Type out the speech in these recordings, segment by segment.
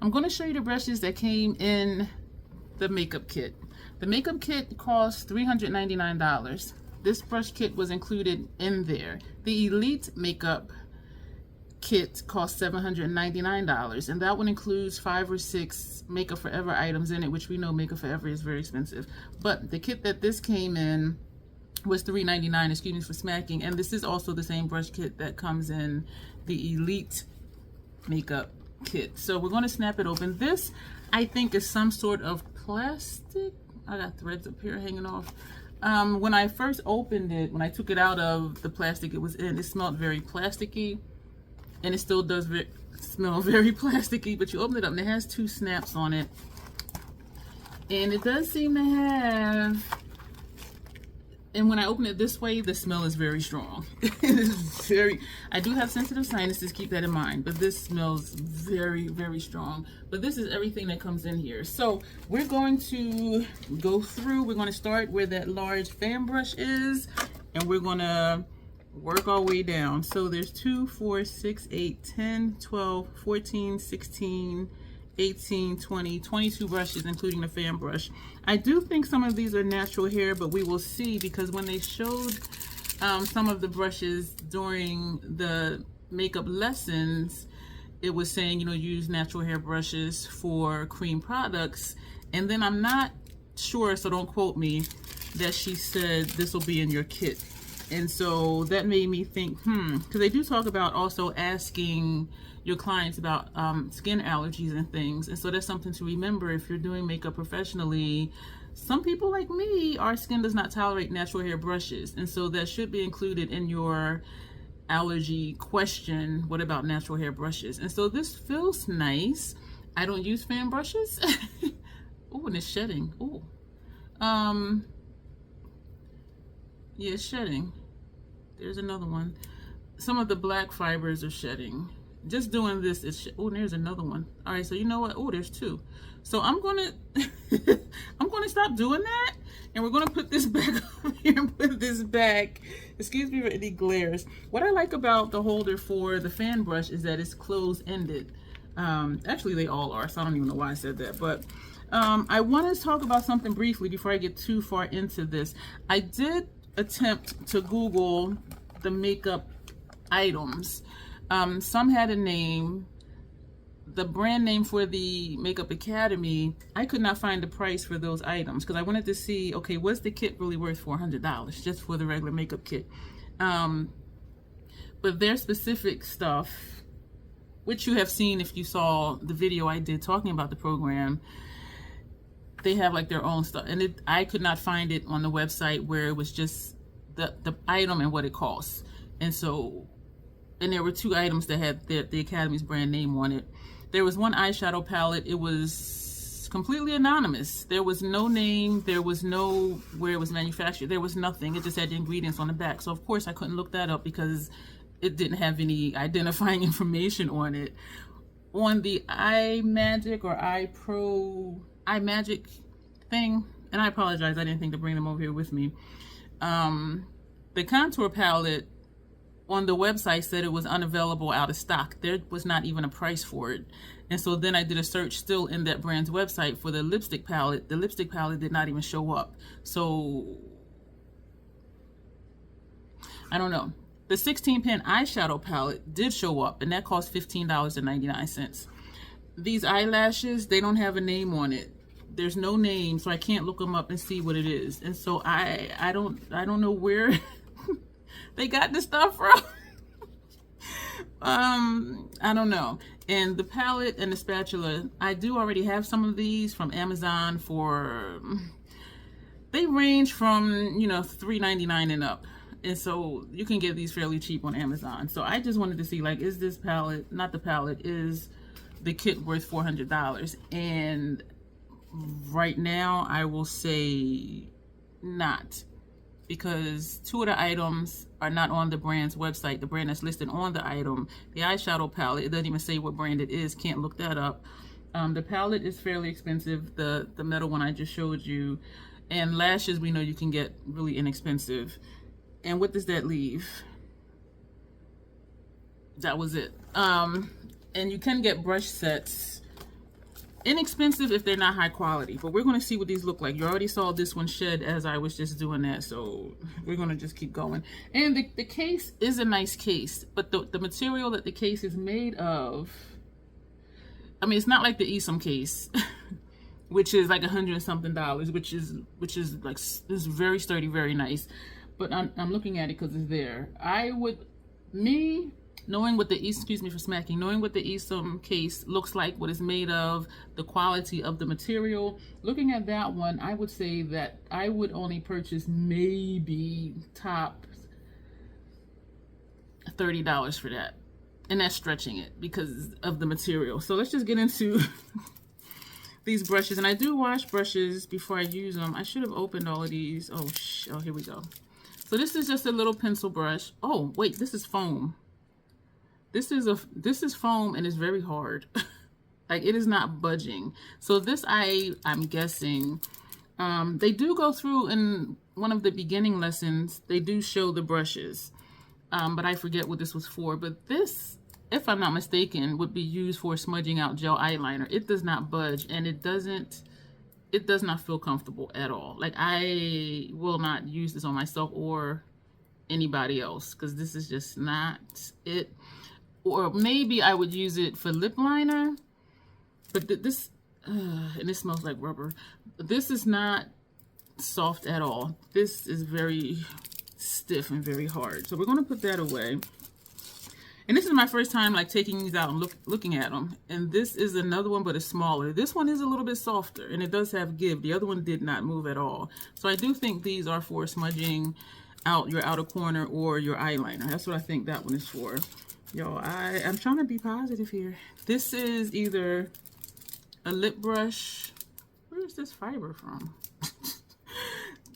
I'm going to show you the brushes that came in the makeup kit. The makeup kit cost $399. This brush kit was included in there. The Elite makeup kit cost $799, and that one includes 5 or 6 Makeup Forever items in it, which we know Makeup Forever is very expensive. But the kit that this came in was $399, excuse me for smacking, and this is also the same brush kit that comes in the Elite makeup kit. So we're going to snap it open. This, I think, is some sort of plastic. I got threads up here hanging off. When I first opened it, when I took it out of the plastic it was in, it smelled very plasticky, and it still does smell very plasticky, but you open it up and it has 2 snaps on it, and it does seem to have, and when I open it this way, the smell is very strong. It is very, I do have sensitive sinuses, keep that in mind, but this smells very, very strong. But this is everything that comes in here. So we're going to go through, we're going to start where that large fan brush is, and we're going to work our way down. So there's 2, 4, 6, 8, 10, 12, 14, 16, 18, 20, 22 brushes, including the fan brush. I do think some of these are natural hair, but we will see, because when they showed some of the brushes during the makeup lessons, it was saying, you know, use natural hair brushes for cream products. And then I'm not sure, so don't quote me, that she said this will be in your kit. And so that made me think, because they do talk about also asking your clients about skin allergies and things. And so that's something to remember if you're doing makeup professionally. Some people like me, our skin does not tolerate natural hair brushes. And so that should be included in your allergy question. What about natural hair brushes? And so this feels nice. I don't use fan brushes. Oh, and it's shedding. Oh, yeah, it's shedding. There's another one. Some of the black fibers are shedding. Just doing this is oh, there's another one. All right, so you know what? Oh, there's 2. So I'm gonna I'm gonna stop doing that, and we're gonna put this back over here and put this back. Excuse me for any glares. What I like about the holder for the fan brush is that it's closed-ended. Actually, they all are, so I don't even know why I said that. But I want to talk about something briefly before I get too far into this. I did attempt to Google the makeup items. Some had a name. The brand name for the Makeup Academy, I could not find the price for those items, because I wanted to see, okay, was the kit really worth $400 just for the regular makeup kit? But their specific stuff, which you have seen if you saw the video I did talking about the program, they have like their own stuff, and I could not find it on the website where it was just the item and what it costs. And so, and there were 2 items that had the Academy's brand name on it. There was one eyeshadow palette. It was completely anonymous. There was no name. There was no where it was manufactured. There was nothing. It just had the ingredients on the back. So of course I couldn't look that up because it didn't have any identifying information on it. On the iMagic or iMagic thing, and I apologize, I didn't think to bring them over here with me. The contour palette on the website said it was unavailable, out of stock. There was not even a price for it. And so then I did a search still in that brand's website for the lipstick palette. The lipstick palette did not even show up. So I don't know. The 16-pan eyeshadow palette did show up, and that cost $15.99. These eyelashes, they don't have a name on it. There's no name, so I can't look them up and see what it is. And so I don't know where they got this stuff from. I don't know. And the palette and the spatula, I do already have some of these from Amazon for, they range from, you know, $3.99 and up. And so you can get these fairly cheap on Amazon. So I just wanted to see, like, is this palette, not the palette, is the kit worth $400? And right now I will say not, because 2 of the items are not on the brand's website. The brand that's listed on the item, the eyeshadow palette, it doesn't even say what brand it is, can't look that up. The palette is fairly expensive, the metal one I just showed you, and lashes we know you can get really inexpensive. And what does that leave? That was it. And you can get brush sets inexpensive if they're not high quality, but we're going to see what these look like. You already saw this one shed as I was just doing that, so we're going to just keep going. And the case is a nice case, but the material that the case is made of, I mean, it's not like the Esom case, which is like $100 and something, which is like, is very sturdy, very nice. But I'm looking at it because it's there. Knowing what the excuse me for smacking, knowing what the Esom case looks like, what it's made of, the quality of the material, looking at that one, I would say that I would only purchase maybe top $30 for that. And that's stretching it because of the material. So let's just get into these brushes. And I do wash brushes before I use them. I should have opened all of these. Oh, here we go. So this is just a little pencil brush. Oh, wait, this is foam. This is foam and it's very hard. Like, it is not budging. So this, I'm guessing, they do go through in one of the beginning lessons, they do show the brushes. But I forget what this was for. But this, if I'm not mistaken, would be used for smudging out gel eyeliner. It does not budge, and it does not feel comfortable at all. Like, I will not use this on myself or anybody else because this is just not it. Or maybe I would use it for lip liner, but this, and it smells like rubber. This is not soft at all. This is very stiff and very hard. So we're going to put that away. And this is my first time like taking these out and looking at them. And this is another one, but it's smaller. This one is a little bit softer and it does have give. The other one did not move at all. So I do think these are for smudging out your outer corner or your eyeliner. That's what I think that one is for. Yo, I'm trying to be positive here. This is either a lip brush. Where is this fiber from?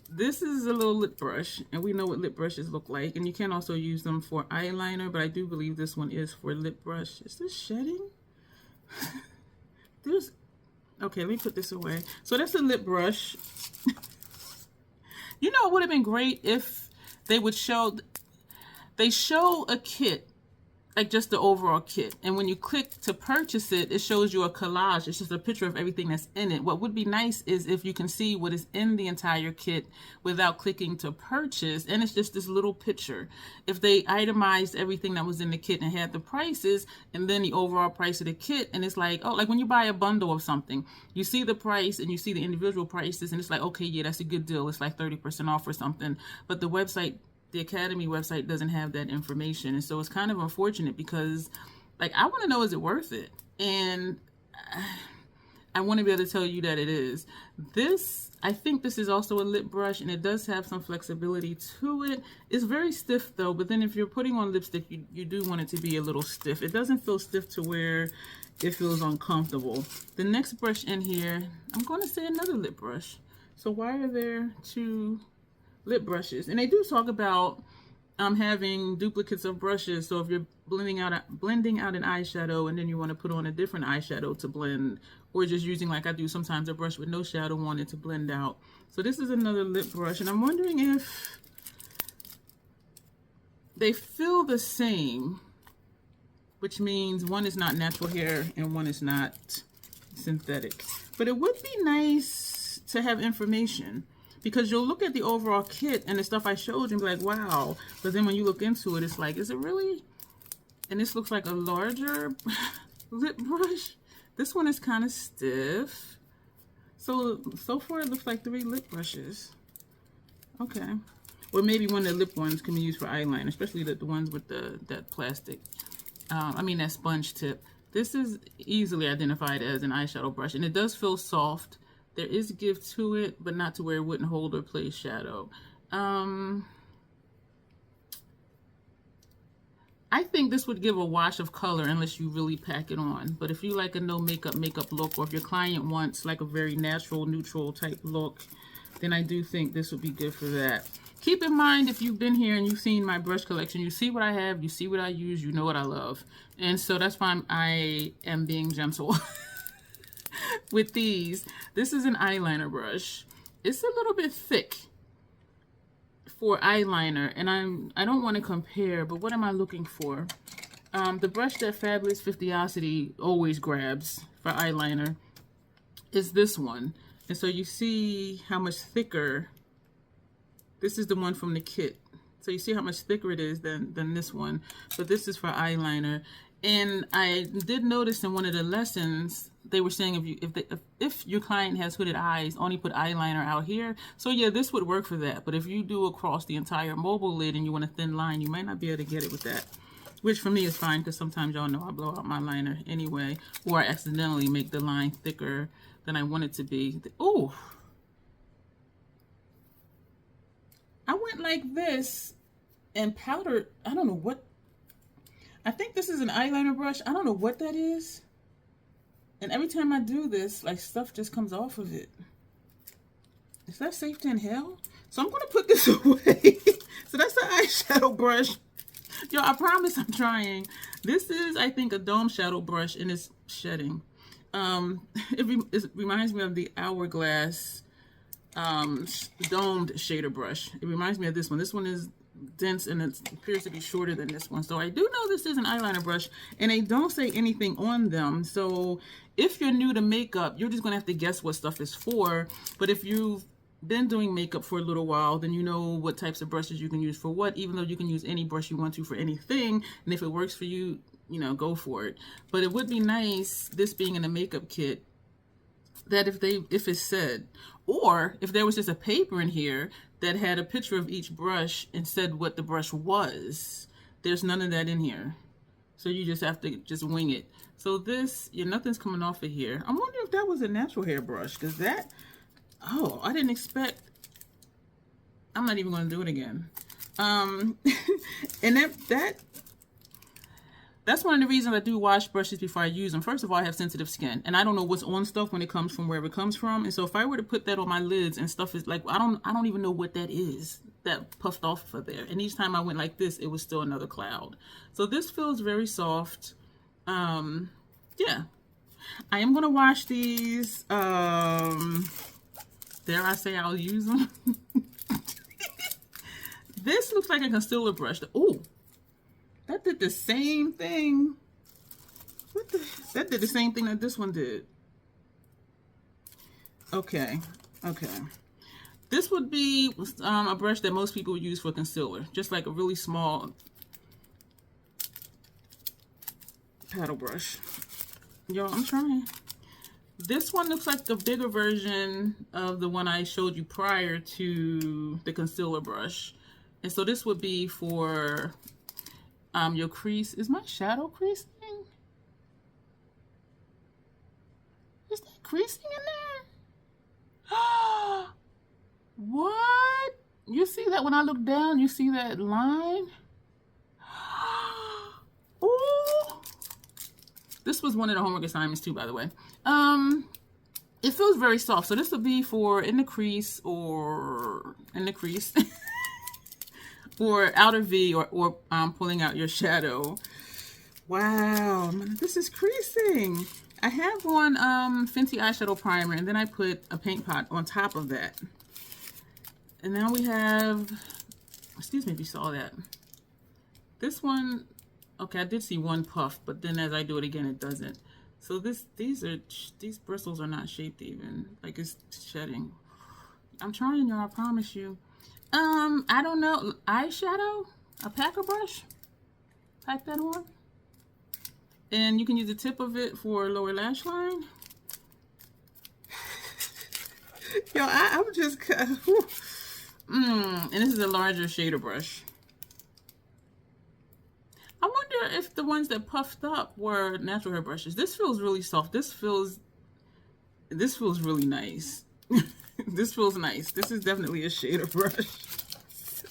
This is a little lip brush, and we know what lip brushes look like. And you can also use them for eyeliner, but I do believe this one is for lip brush. Is this shedding? Okay, let me put this away. So that's a lip brush. You know, it would have been great if they would show a kit, like just the overall kit, and when you click to purchase it, it shows you a collage. It's just a picture of everything that's in it. What would be nice is if you can see what is in the entire kit without clicking to purchase, and it's just this little picture. If they itemized everything that was in the kit and had the prices and then the overall price of the kit, and it's like, oh, like when you buy a bundle of something, you see the price and you see the individual prices, and it's like, okay, yeah, that's a good deal. It's like 30% off or something. But the website, the Academy website, doesn't have that information. And so it's kind of unfortunate because, like, I want to know, is it worth it? And I want to be able to tell you that it is. This, I think this is also a lip brush, and it does have some flexibility to it. It's very stiff though, but then if you're putting on lipstick, you do want it to be a little stiff. It doesn't feel stiff to where it feels uncomfortable. The next brush in here, I'm going to say another lip brush. So why are there two lip brushes? And they do talk about having duplicates of brushes. So if you're blending out an eyeshadow and then you want to put on a different eyeshadow to blend, or just using, like I do sometimes, a brush with no shadow on it to blend out. So this is another lip brush, and I'm wondering if they feel the same, which means one is not natural hair and one is not synthetic. But it would be nice to have information, because you'll look at the overall kit and the stuff I showed you and be like, wow. But then when you look into it, it's like, is it really? And this looks like a larger lip brush. This one is kind of stiff. So far it looks like 3 lip brushes. Okay. Or maybe one of the lip ones can be used for eyeliner, especially the ones with that plastic, that sponge tip. This is easily identified as an eyeshadow brush, and it does feel soft. There is give to it, but not to where it wouldn't hold or place shadow. I think this would give a wash of color unless you really pack it on. But if you like a no makeup look, or if your client wants like a very natural, neutral type look, then I do think this would be good for that. Keep in mind, if you've been here and you've seen my brush collection, you see what I have, you see what I use, you know what I love. And so that's why I am being gentle. With these, this is an eyeliner brush. It's a little bit thick for eyeliner, and I don't want to compare, but what am I looking for? The brush that Fabulous 50ocity always grabs for eyeliner is this one. And so you see how much thicker. This is the one from the kit. So you see how much thicker it is than this one. But this is for eyeliner. And I did notice in one of the lessons, they were saying if your client has hooded eyes, only put eyeliner out here. So yeah, this would work for that. But if you do across the entire mobile lid and you want a thin line, you might not be able to get it with that. Which for me is fine, because sometimes y'all know I blow out my liner anyway. Or I accidentally make the line thicker than I want it to be. Oh! I went like this and powdered, I don't know what, I think this is an eyeliner brush. I don't know what that is. And every time I do this, like, stuff just comes off of it. Is that safe to inhale? So I'm going to put this away. So that's the eyeshadow brush. Yo, I promise I'm trying. This is, I think, a dome shadow brush, and it's shedding. It reminds me of the Hourglass domed shader brush. It reminds me of this one. This one is dense and it appears to be shorter than this one. So I do know this is an eyeliner brush, and they don't say anything on them. So if you're new to makeup, you're just gonna have to guess what stuff is for. But if you've been doing makeup for a little while, then you know what types of brushes you can use for what, even though you can use any brush you want to for anything. And if it works for you, you know, go for it. But it would be nice, this being in a makeup kit, that if it said, or if there was just a paper in here that had a picture of each brush and said what the brush was. There's none of that in here. So you just have to just wing it. So this, nothing's coming off of here. I'm wondering if that was a natural hair brush, because that, oh, I didn't expect, I'm not even going to do it again. And that's one of the reasons I do wash brushes before I use them. First of all, I have sensitive skin, and I don't know what's on stuff when it comes from wherever it comes from. And so if I were to put that on my lids and stuff is like, I don't even know what that is that puffed off of there. And each time I went like this, it was still another cloud. So this feels very soft. Yeah, I am gonna wash these. Dare I say I'll use them? This looks like a concealer brush. Oh. That did the same thing. That did the same thing that this one did. Okay. This would be a brush that most people would use for concealer. Just like a really small paddle brush. Yo, I'm trying. This one looks like the bigger version of the one I showed you prior to the concealer brush. And so this would be for your crease. Is my shadow creasing? Is that creasing in there? What? You see that when I look down, you see that line? Ooh. This was one of the homework assignments too, by the way. It feels very soft. So this would be for in the crease or in the crease. Or outer V, or pulling out your shadow. Wow, this is creasing. I have one Fenty eyeshadow primer, and then I put a paint pot on top of that. And now we have, excuse me if you saw that. This one, okay, I did see one puff, but then as I do it again, it doesn't. So these bristles are not shaped even, like it's shedding. I'm trying, y'all, I promise you. I don't know, eyeshadow, a packer brush, pack that on, and you can use the tip of it for lower lash line. Yo, I'm just, and this is a larger shader brush. I wonder if the ones that puffed up were natural hair brushes. This feels really soft. This feels really nice. This feels nice. This is definitely a shader brush.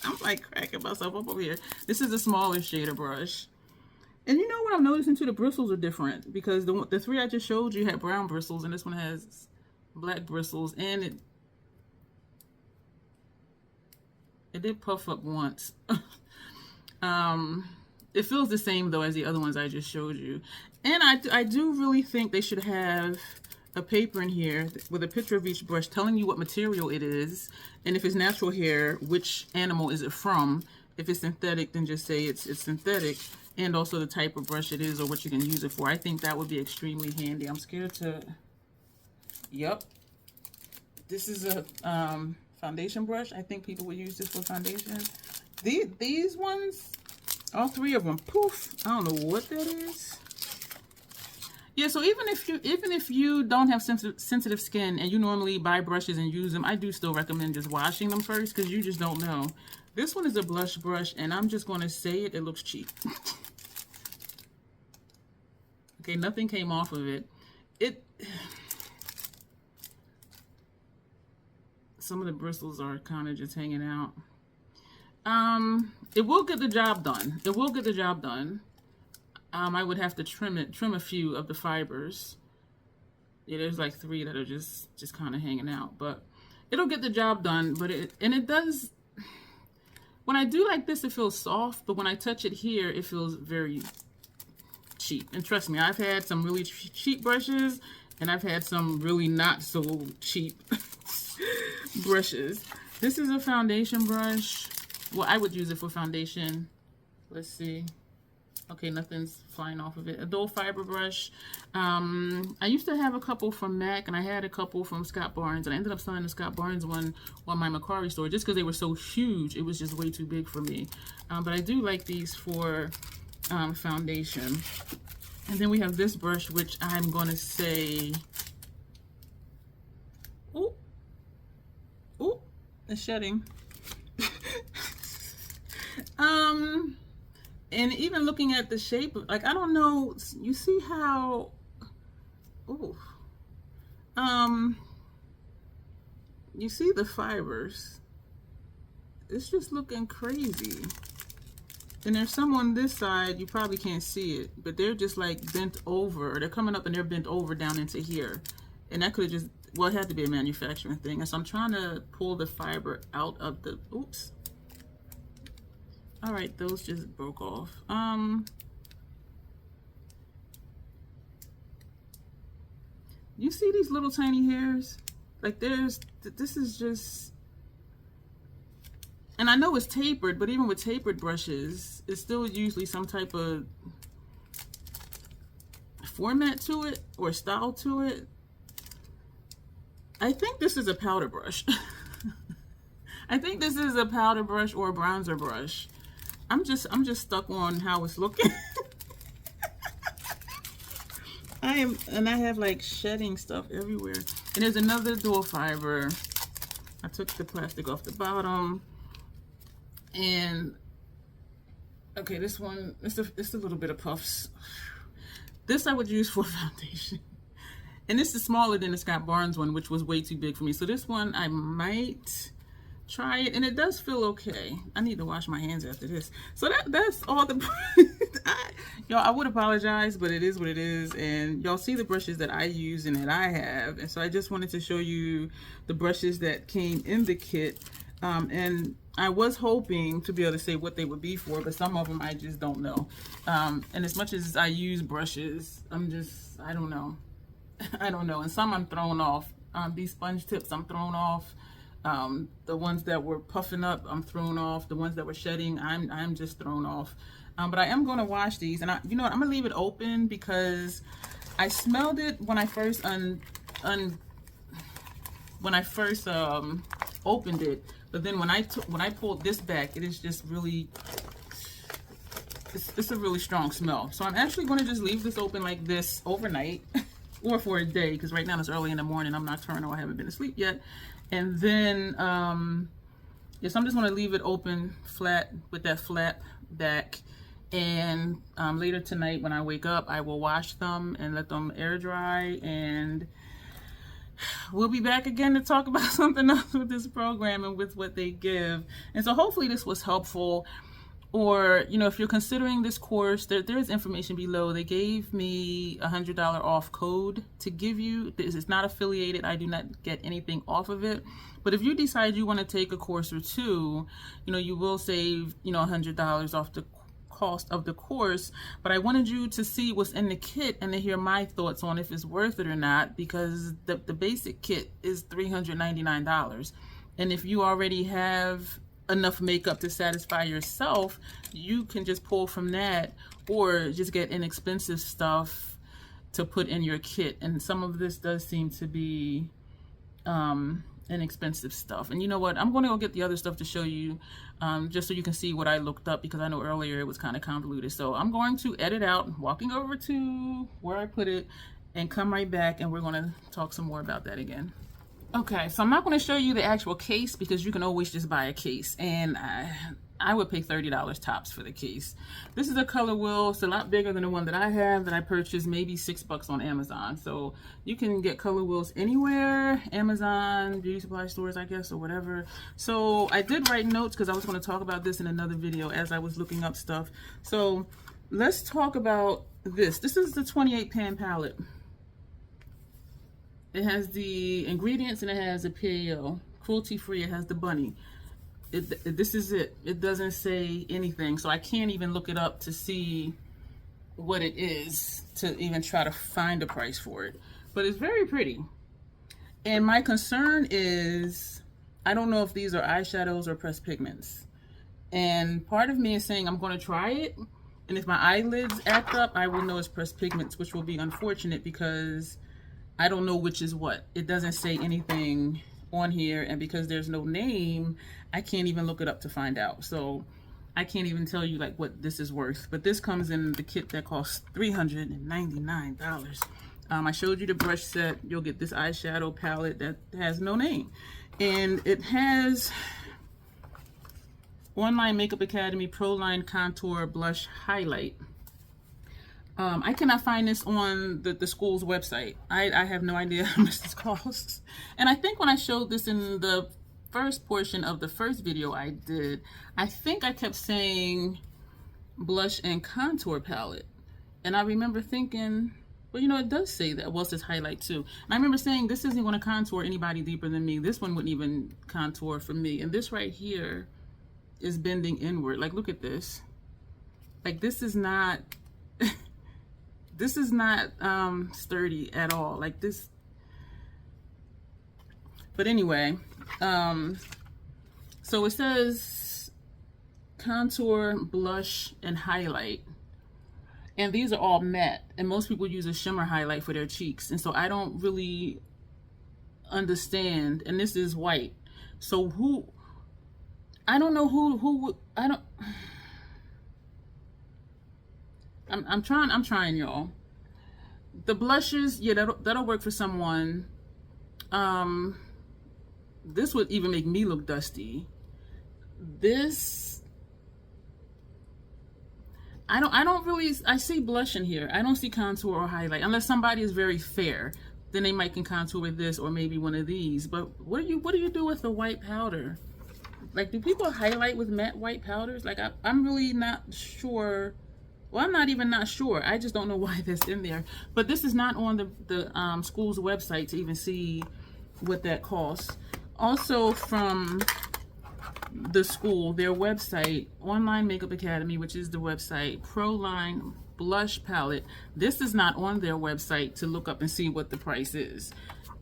I'm like cracking myself up over here. This is a smaller shader brush. And you know what I'm noticing too? The bristles are different, because the three I just showed you had brown bristles, and this one has black bristles, and it did puff up once. It feels the same though as the other ones I just showed you. And I do really think they should have a paper in here with a picture of each brush telling you what material it is, and if it's natural hair, which animal is it from. If it's synthetic, then just say it's synthetic, and also the type of brush it is or what you can use it for. I think that would be extremely handy. I'm scared to Yep. This is a foundation brush. I think people would use this for foundation. These ones, all three of them, poof. I don't know what that is. Yeah, so even if you don't have sensitive skin and you normally buy brushes and use them, I do still recommend just washing them first because you just don't know. This one is a blush brush, and I'm just going to say it looks cheap. Okay, nothing came off of it. Some of the bristles are kind of just hanging out. It will get the job done. It will get the job done. I would have to trim a few of the fibers. Yeah, there's like 3 that are just kind of hanging out, but it'll get the job done. But it does. When I do like this, it feels soft, but when I touch it here, it feels very cheap. And trust me, I've had some really cheap brushes, and I've had some really not so cheap brushes. This is a foundation brush. Well, I would use it for foundation. Let's see. Okay, nothing's flying off of it. A dull fiber brush. I used to have a couple from MAC, and I had a couple from Scott Barnes, and I ended up selling the Scott Barnes one on my Macquarie store just because they were so huge. It was just way too big for me. But I do like these for foundation. And then we have this brush, which I'm going to say, ooh, it's shedding. And even looking at the shape, like, I don't know, you see how, ooh, you see the fibers. It's just looking crazy. And there's some on this side, you probably can't see it, but they're just like bent over. They're coming up and they're bent over down into here. And that could have just, well, it had to be a manufacturing thing. And so I'm trying to pull the fiber out of the, oops. All right, those just broke off. You see these little tiny hairs? Like this is just, and I know it's tapered, but even with tapered brushes, it's still usually some type of format to it or style to it. I think this is a powder brush. I think this is a powder brush or a bronzer brush. I'm just stuck on how it's looking. I have like shedding stuff everywhere. And there's another dual fiber. I took the plastic off the bottom. And okay, this one, it's a little bit of puffs. This I would use for foundation. And this is smaller than the Scott Barnes one, which was way too big for me. So this one I might try it, and it does feel okay. I need to wash my hands after this. So that's all the y'all, I would apologize, but it is what it is. And y'all see the brushes that I use and that I have, and so I just wanted to show you the brushes that came in the kit. And I was hoping to be able to say what they would be for, but some of them I just don't know. And as much as I use brushes, I don't know. I don't know. And some I'm thrown off. These sponge tips I'm thrown off. The ones that were puffing up, I'm thrown off. The ones that were shedding, I'm just thrown off. But I am going to wash these, and you know what? I'm gonna leave it open because I smelled it when I first opened it. But then when I pulled this back, it is just really, it's a really strong smell. So I'm actually going to just leave this open like this overnight or for a day, because right now it's early in the morning. I'm nocturnal. I haven't been asleep yet. And then, yes, I'm just going to leave it open flat with that flat back. And later tonight when I wake up, I will wash them and let them air dry. And we'll be back again to talk about something else with this program and with what they give. And so hopefully this was helpful. Or, you know, if you're considering this course, there is information below. They gave me a $100 off code to give you. This is not affiliated. I do not get anything off of it. But if you decide you want to take a course or two, you know, you will save, you know, $100 off the cost of the course. But I wanted you to see what's in the kit and to hear my thoughts on if it's worth it or not, because the basic kit is $399. And if you already have enough makeup to satisfy yourself, you can just pull from that or just get inexpensive stuff to put in your kit. And some of this does seem to be inexpensive stuff. And you know what, I'm going to go get the other stuff to show you, just so you can see what I looked up, because I know earlier it was kind of convoluted. So I'm going to edit out, walking over to where I put it, and come right back, and we're going to talk some more about that again. Okay, so I'm not going to show you the actual case, because you can always just buy a case, and I would pay $30 tops for the case. This is a color wheel. It's a lot bigger than the one that I have, that I purchased maybe $6 on Amazon. So you can get color wheels anywhere, Amazon, beauty supply stores, I guess, or whatever. So I did write notes, because I was going to talk about this in another video as I was looking up stuff. So let's talk about this. This is the 28 pan palette. It has the ingredients and it has a PAO, cruelty free. It has the bunny. This is it. It doesn't say anything, so I can't even look it up to see what it is, to even try to find a price for it. But it's very pretty. And my concern is, I don't know if these are eyeshadows or pressed pigments. And part of me is saying I'm going to try it, and if my eyelids act up, I will know it's pressed pigments, which will be unfortunate because I don't know which is what. It doesn't say anything on here, and because there's no name, I can't even look it up to find out. So I can't even tell you like what this is worth. But this comes in the kit that costs $399. I showed you the brush set. You'll get this eyeshadow palette that has no name, and it has Online Makeup Academy Pro Line Contour Blush Highlight. I cannot find this on the school's website. I have no idea how much this costs. And I think when I showed this in the first portion of the first video I did, I think I kept saying blush and contour palette. And I remember thinking, well, you know, it does say that. Well, it says highlight too. And I remember saying, this isn't going to contour anybody deeper than me. This one wouldn't even contour for me. And this right here is bending inward. Like, look at this. Like, this is not... This is not sturdy at all, like this. But anyway, so it says contour, blush, and highlight. And these are all matte. And most people use a shimmer highlight for their cheeks. And so I don't really understand. And this is white. So I don't know who I don't... I'm trying, y'all. The blushes, yeah, that'll work for someone. This would even make me look dusty. This, I don't really, I see blush in here. I don't see contour or highlight, unless somebody is very fair. Then they might can contour with this or maybe one of these. But what do you do with the white powder? Like, do people highlight with matte white powders? Like, I'm really not sure. Well, I'm not even not sure. I just don't know why that's in there. But this is not on the school's website to even see what that costs. Also from the school, their website, Online Makeup Academy, which is the website, Pro Line Blush Palette. This is not on their website to look up and see what the price is.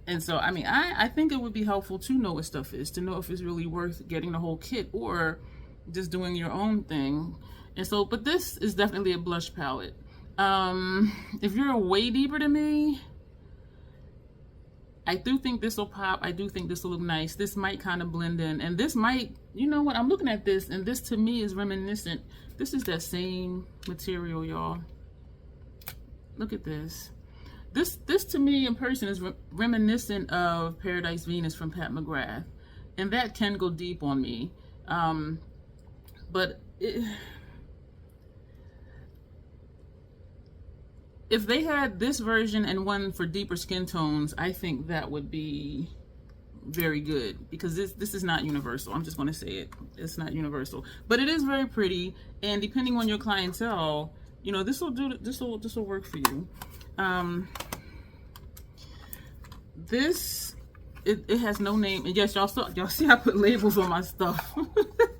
And so, I mean, I think it would be helpful to know what stuff is, to know if it's really worth getting the whole kit or just doing your own thing. And so, but this is definitely a blush palette. If you're way deeper than me, I do think this will pop. I do think this will look nice. This might kind of blend in. And this might, you know what, I'm looking at this, and this to me is reminiscent. This is that same material, y'all. Look at this. This to me in person is reminiscent of Paradise Venus from Pat McGrath. And that can go deep on me. But if they had this version and one for deeper skin tones, I think that would be very good, because this is not universal. I'm just going to say it. It's not universal, but it is very pretty. And depending on your clientele, you know, this will work for you. It has no name. And yes, y'all see I put labels on my stuff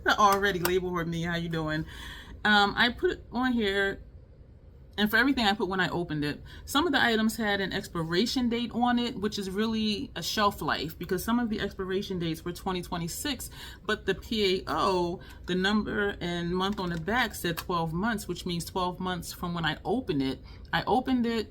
already. Label with me. How you doing? I put it on here. And for everything I put when I opened it, some of the items had an expiration date on it, which is really a shelf life, because some of the expiration dates were 2026, but the PAO, the number and month on the back said 12 months, which means 12 months from when I opened it. I opened it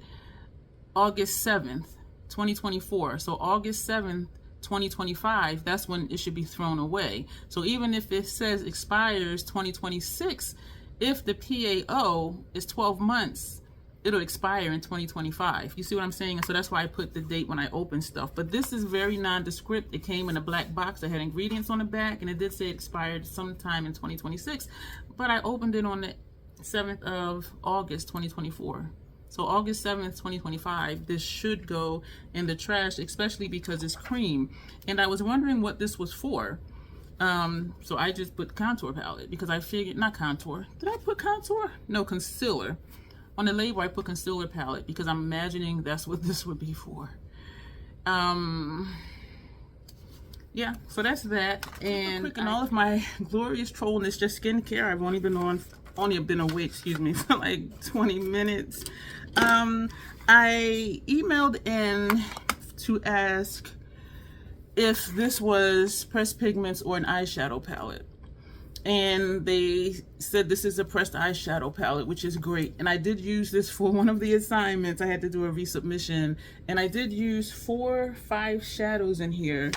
August 7th, 2024. So August 7th, 2025, that's when it should be thrown away. So even if it says expires 2026, if the PAO is 12 months, it'll expire in 2025. You see what I'm saying? And so that's why I put the date when I open stuff. But this is very nondescript. It came in a black box that had ingredients on the back, and it did say it expired sometime in 2026. But I opened it on the 7th of August, 2024. So August 7th, 2025, this should go in the trash, especially because it's cream. And I was wondering what this was for. So I just put contour palette because I figured, not contour. Did I put contour? No, concealer. On the label, I put concealer palette because I'm imagining that's what this would be for. Yeah, so that's that. And all of my glorious trollness, just skincare. I've only been awake, for like 20 minutes. I emailed in to ask if this was pressed pigments or an eyeshadow palette. And they said this is a pressed eyeshadow palette, which is great. And I did use this for one of the assignments. I had to do a resubmission. And I did use 4 or 5 shadows in here.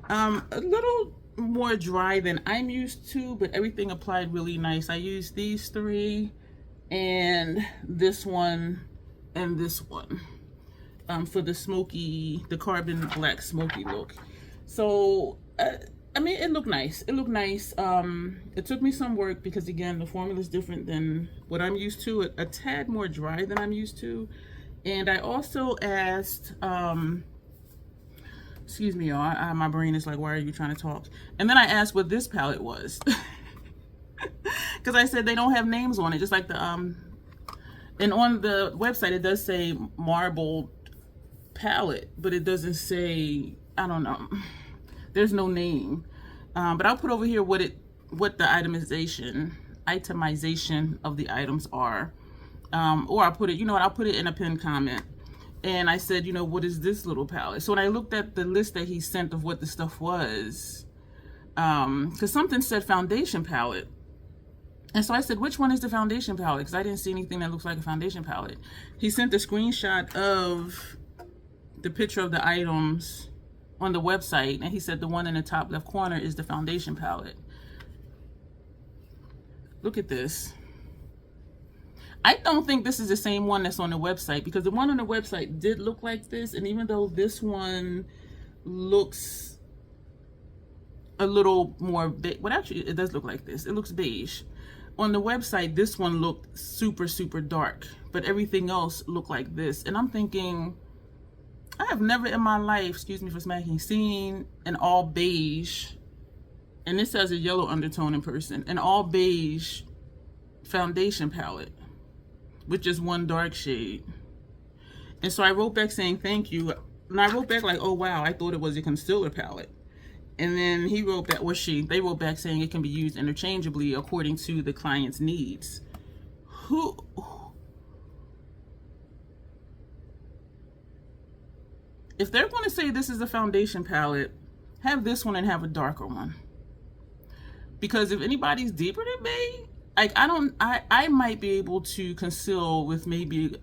A little more dry than I'm used to, but everything applied really nice. I used these 3 and this one and this one for the carbon black smoky look. So I mean, it looked nice. It looked nice. It took me some work because, again, the formula is different than what I'm used to, a tad more dry than I'm used to. And I also asked, excuse me, y'all, my brain is like, why are you trying to talk? And then I asked what this palette was. Because I said they don't have names on it, just like the, and on the website it does say marble palette, but it doesn't say, I don't know. There's no name, but I'll put over here what the itemization of the items are, or I'll put it, you know what, I'll put it in a pinned comment. And I said, you know, what is this little palette? So when I looked at the list that he sent of what the stuff was, because something said foundation palette, and so I said, which one is the foundation palette? Because I didn't see anything that looks like a foundation palette. He sent a screenshot of the picture of the items on the website, and he said the one in the top left corner is the foundation palette. Look at this. I don't think this is the same one that's on the website, because the one on the website did look like this, and even though this one looks a little more beige, well, actually it does look like this, it looks beige. On the website, this one looked super, super dark, but everything else looked like this. And I'm thinking, I have never in my life, excuse me for smacking, seen an all beige, and this has a yellow undertone in person, an all beige foundation palette with just one dark shade. And so I wrote back saying thank you, and I wrote back like, oh wow, I thought it was a concealer palette. And then he wrote back, or they wrote back saying it can be used interchangeably according to the client's needs. If they're going to say this is a foundation palette, have this one and have a darker one. Because if anybody's deeper than me, like I might be able to conceal with maybe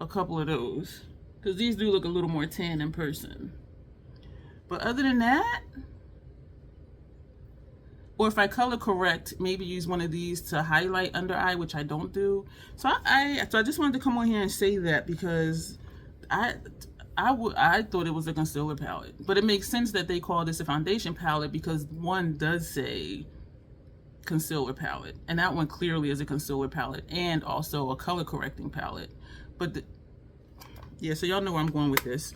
a couple of those. Because these do look a little more tan in person. But other than that, or if I color correct, maybe use one of these to highlight under eye, which I don't do. So I just wanted to come on here and say that, because I thought it was a concealer palette, but it makes sense that they call this a foundation palette because one does say concealer palette, and that one clearly is a concealer palette and also a color correcting palette. But yeah, so y'all know where I'm going with this.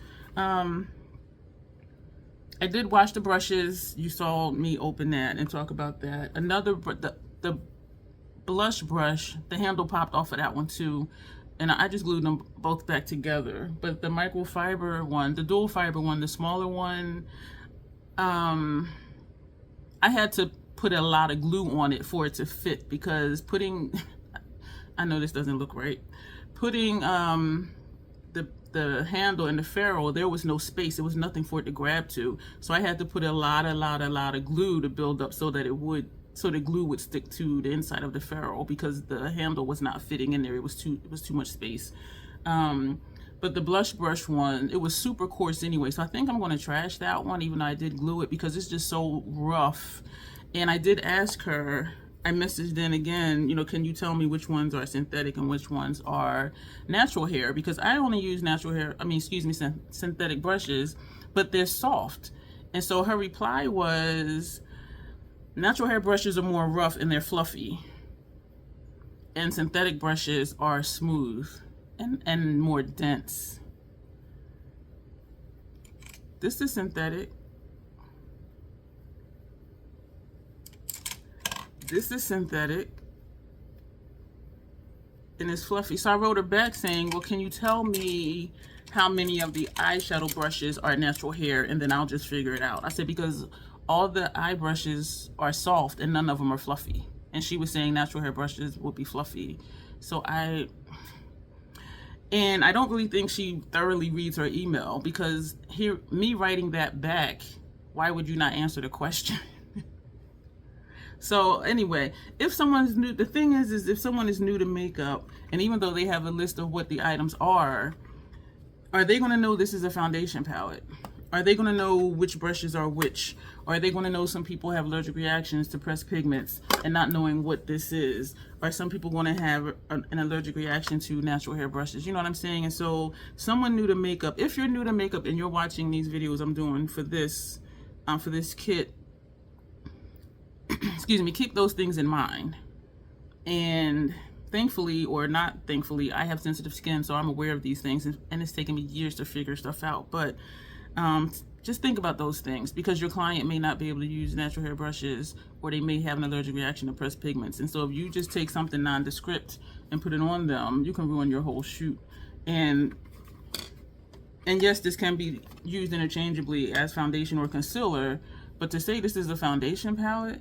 I did wash the brushes. You saw me open that and talk about that. The blush brush, the handle popped off of that one too, and I just glued them both back together. But the microfiber one, the dual fiber one, the smaller one, I had to put a lot of glue on it for it to fit, because putting, I know this doesn't look right, putting the handle and the ferrule, there was no space. There was nothing for it to grab to. So I had to put a lot of glue to build up so that the glue would stick to the inside of the ferrule, because the handle was not fitting in there. It was too much space. But the blush brush one, it was super coarse anyway. So I think I'm going to trash that one, even though I did glue it, because it's just so rough. And I did ask her, I messaged in again, you know, can you tell me which ones are synthetic and which ones are natural hair? Because I only use natural hair, synthetic brushes, but they're soft. And so her reply was, natural hair brushes are more rough and they're fluffy, and synthetic brushes are smooth and more dense. This is synthetic. This is synthetic. And it's fluffy. So I wrote her back saying, well, can you tell me how many of the eyeshadow brushes are natural hair, and then I'll just figure it out. I said, because all the eye brushes are soft and none of them are fluffy. And she was saying natural hair brushes would be fluffy. So I don't really think she thoroughly reads her email, because here, me writing that back, why would you not answer the question? So anyway, if someone's new, the thing is if someone is new to makeup, and even though they have a list of what the items are they going to know this is a foundation palette? Are they going to know which brushes are which? Or are they going to know some people have allergic reactions to pressed pigments and not knowing what this is? Are some people going to have an allergic reaction to natural hair brushes? You know what I'm saying? And so someone new to makeup, if you're new to makeup and you're watching these videos I'm doing for this kit, excuse me, keep those things in mind. And thankfully, or not thankfully, I have sensitive skin, so I'm aware of these things, and it's taken me years to figure stuff out. But just think about those things, because your client may not be able to use natural hair brushes, or they may have an allergic reaction to pressed pigments. And so if you just take something nondescript and put it on them, you can ruin your whole shoot. And yes, this can be used interchangeably as foundation or concealer, but to say this is a foundation palette,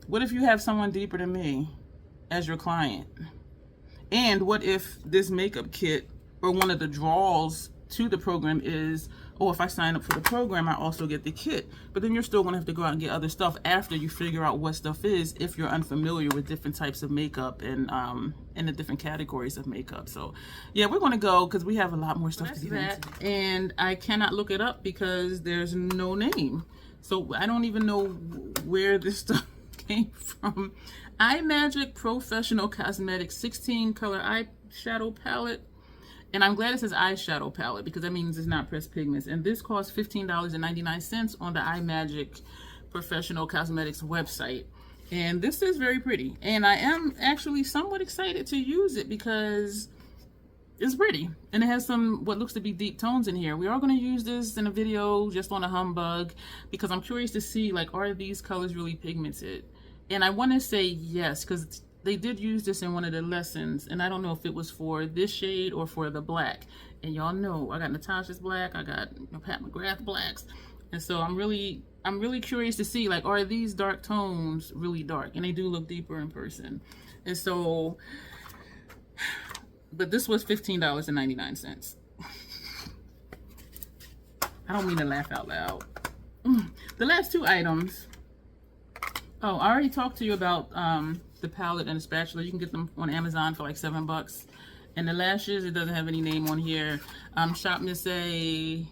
what if you have someone deeper than me as your client? And what if this makeup kit, or one of the draws to the program is, oh, if I sign up for the program, I also get the kit. But then you're still going to have to go out and get other stuff after you figure out what stuff is, if you're unfamiliar with different types of makeup and the different categories of makeup. So yeah, we're going to go, because we have a lot more stuff to get into. And I cannot look it up because there's no name. So I don't even know where this stuff came from. iMagic Professional Cosmetics 16 color eyeshadow palette. And I'm glad it says eyeshadow palette, because that means it's not pressed pigments. And this costs $15.99 on the iMagic Professional Cosmetics website. And this is very pretty. And I am actually somewhat excited to use it, because it's pretty. And it has some what looks to be deep tones in here. We are going to use this in a video just on a humbug, because I'm curious to see, like, are these colors really pigmented? And I want to say yes, because they did use this in one of the lessons, and I don't know if it was for this shade or for the black. And y'all know I got Natasha's black, I got Pat McGrath blacks, and so I'm really curious to see, like, are these dark tones really dark? And they do look deeper in person. And so, but this was $15.99. I don't mean to laugh out loud. The last two items. Oh, I already talked to you about the palette and the spatula. You can get them on Amazon for like $7. And the lashes, it doesn't have any name on here. Shop Miss A,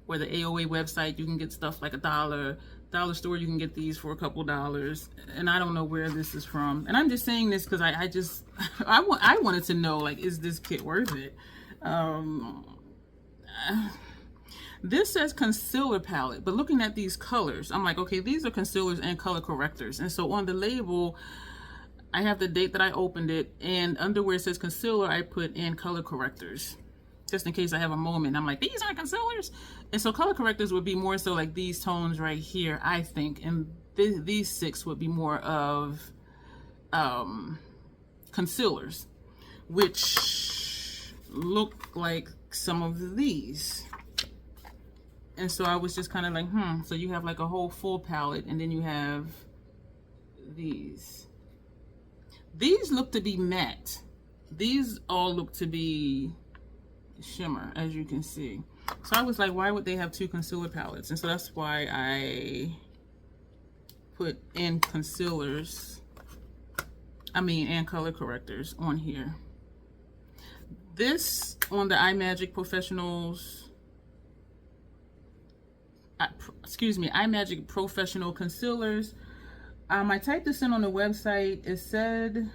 or the AOA website, you can get stuff like $1. Dollar store, you can get these for a couple dollars. And I don't know where this is from. And I'm just saying this because I wanted to know, like, is this kit worth it? This says concealer palette, but looking at these colors, I'm like, okay, these are concealers and color correctors. And so on the label, I have the date that I opened it, and under where it says concealer, I put in color correctors, just in case I have a moment. I'm like, these aren't concealers. And so color correctors would be more so like these tones right here, I think. And these 6 would be more of concealers, which look like some of these. And so I was just kind of like, so you have like a whole full palette, and then you have these. These look to be matte. These all look to be shimmer, as you can see. So I was like, why would they have 2 concealer palettes? And so that's why I put in concealers, and color correctors on here. This on the iMagic Professionals, iMagic Professional Concealers. I typed this in on the website. It said,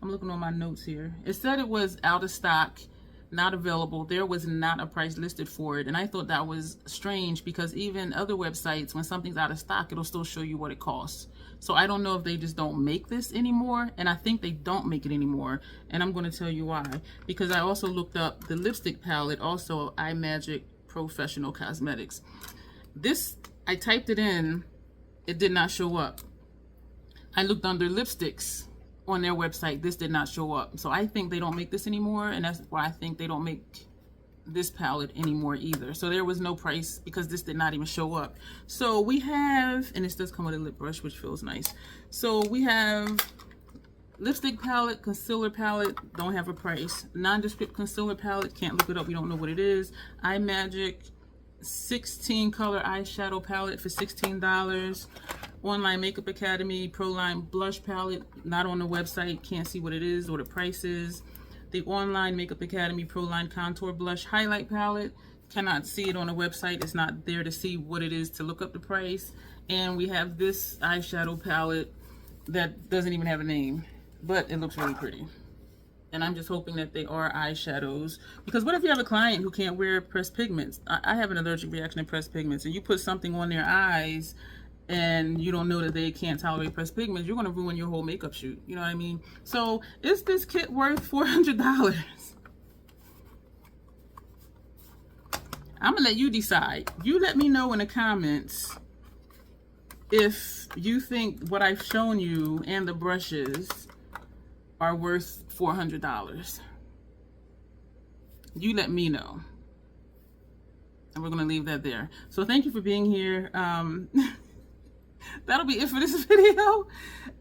I'm looking on my notes here. It said it was out of stock, not available. There was not a price listed for it. And I thought that was strange because even other websites, when something's out of stock, it'll still show you what it costs. So I don't know if they just don't make this anymore. And I think they don't make it anymore. And I'm going to tell you why. Because I also looked up the lipstick palette, also iMagic Professional Cosmetics. This, I typed it in. It did not show up. I looked under lipsticks on their website. This did not show up. So I think they don't make this anymore. And that's why I think they don't make this palette anymore either. So there was no price because this did not even show up. So we have, and this does come with a lip brush, which feels nice. So we have lipstick palette, concealer palette, don't have a price. Nondescript concealer palette, can't look it up, we don't know what it is. iMagic 16 color eyeshadow palette for $16. Online Makeup Academy Pro Line blush palette, not on the website, can't see what it is or the price is. The Online Makeup Academy Pro Line contour blush highlight palette, cannot see it on the website, it's not there to see what it is to look up the price. And we have this eyeshadow palette that doesn't even have a name, but it looks really pretty. And I'm just hoping that they are eyeshadows, because what if you have a client who can't wear pressed pigments? I have an allergic reaction to pressed pigments, and you put something on their eyes and you don't know that they can't tolerate pressed pigments, you're going to ruin your whole makeup shoot. You know what I mean? So is this kit worth $400? I'm going to let you decide. You let me know in the comments if you think what I've shown you and the brushes are worth $400. You let me know. And we're going to leave that there. So thank you for being here. That'll be it for this video.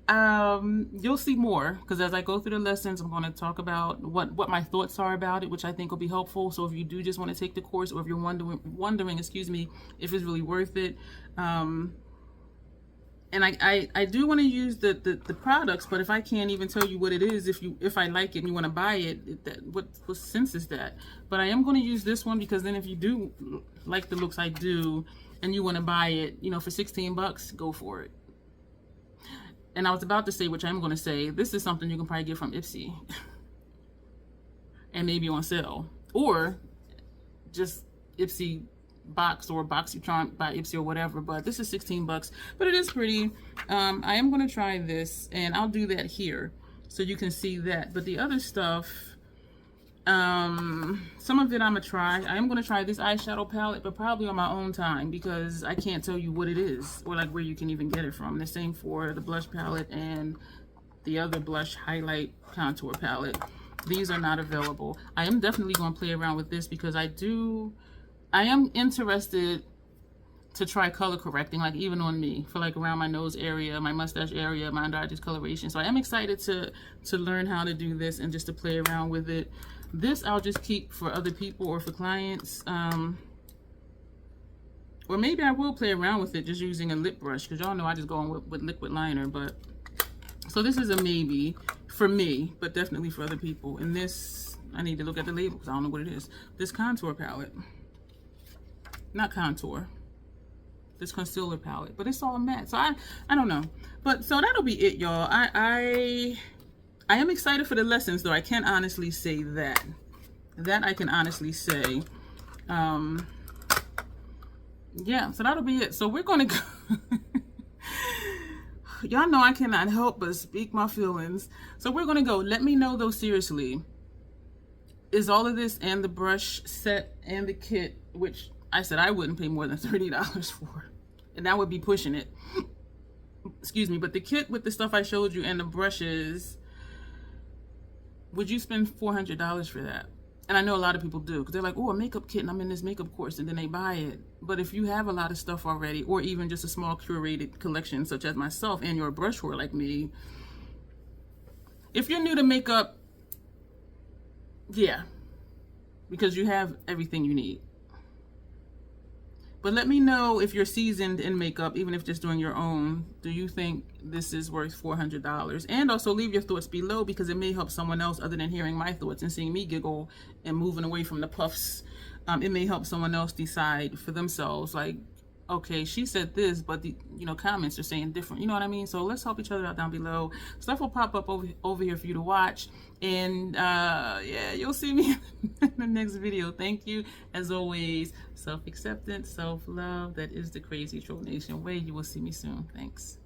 You'll see more, because as I go through the lessons, I'm going to talk about what my thoughts are about it, which I think will be helpful. So if you do just want to take the course, or if you're wondering, excuse me, if it's really worth it, and I do want to use the products, but if I can't even tell you what it is, if I like it and you want to buy it, what sense is that? But I am going to use this one, because then if you do like the looks I do and you want to buy it, you know, for 16 bucks, go for it. And I was about to say, which I'm going to say, this is something you can probably get from Ipsy and maybe on sale, or just Ipsy box or BoxyCharm by Ipsy or whatever. But this is 16 bucks, but it is pretty. I am going to try this, and I'll do that here so you can see that. But the other stuff, some of it I'm gonna try. I am going to try this eyeshadow palette, but probably on my own time, because I can't tell you what it is or like where you can even get it from. The same for the blush palette and the other blush highlight contour palette. These are not available. I am definitely going to play around with this, because I am interested to try color correcting, like even on me, for like around my nose area, my mustache area, my under eye discoloration. So I am excited to learn how to do this and just to play around with it. This I'll just keep for other people or for clients. Or maybe I will play around with it just using a lip brush, because y'all know I just go on with liquid liner. But so this is a maybe for me, but definitely for other people. And this, I need to look at the label because I don't know what it is. This contour palette. Not contour, this concealer palette, but it's all matte, so I don't know. But so that'll be it, y'all. I am excited for the lessons, though. I can honestly say that I can honestly say. Yeah, so that'll be it. So we're gonna go. Y'all know I cannot help but speak my feelings. So we're gonna go. Let me know though, seriously, is all of this and the brush set and the kit, which I said I wouldn't pay more than $30 for, and that would be pushing it. Excuse me, but the kit with the stuff I showed you and the brushes, would you spend $400 for that? And I know a lot of people do, because they're like, oh, a makeup kit, and I'm in this makeup course, and then they buy it. But if you have a lot of stuff already, or even just a small curated collection, such as myself, and you're a brush whore like me, if you're new to makeup, yeah, because you have everything you need. But let me know if you're seasoned in makeup, even if just doing your own. Do you think this is worth $400? And also leave your thoughts below, because it may help someone else other than hearing my thoughts and seeing me giggle and moving away from the puffs. It may help someone else decide for themselves, like, okay, she said this, but the comments are saying different. You know what I mean? So let's help each other out down below. Stuff will pop up over here for you to watch. And yeah, you'll see me in the next video. Thank you. As always, self-acceptance, self-love. That is the Crazy Troll Nation way. You will see me soon. Thanks.